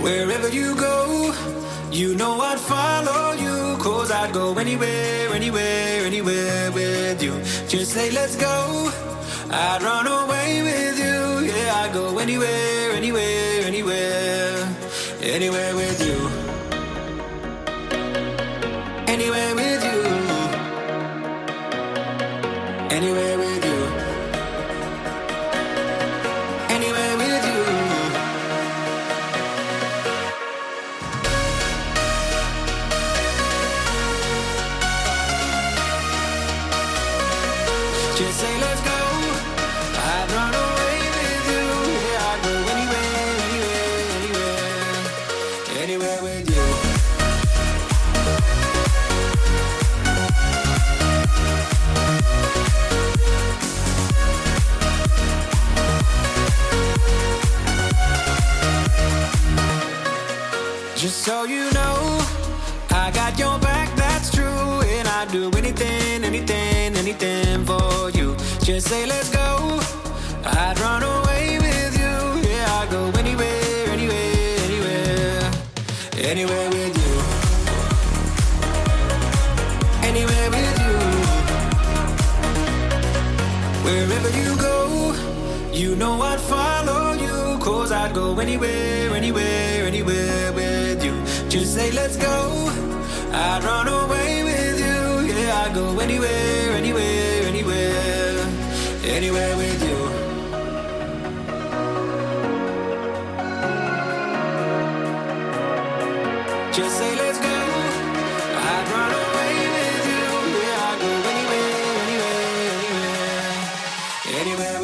Wherever you go, you know I'd follow you. 'Cause I'd go anywhere, anywhere, anywhere with you. Just say let's go, I'd run away with you. Yeah, I'd go anywhere, anywhere, anywhere, anywhere with you. Anywhere with you. Anywhere with you. Anywhere with you. Just say let's go, I'd run away with you. Yeah, I'd go anywhere, anywhere, anywhere, anywhere with you. Just so you know, I got your back, that's true. And I'd do anything, anything, anything for you. Just say let's go, I'd run away with you. Yeah, I'd go anywhere, anywhere, anywhere, anywhere with you. Anywhere with you. Wherever you go, you know I'd follow you. 'Cause I'd go anywhere, anywhere, anywhere with you. Just say let's go, I'd run away with you. Yeah, I'd go anywhere, anywhere, anywhere, anywhere with you. Just say let's go, I'd run away with you. Yeah, I'd go anywhere, anywhere, anywhere, anywhere.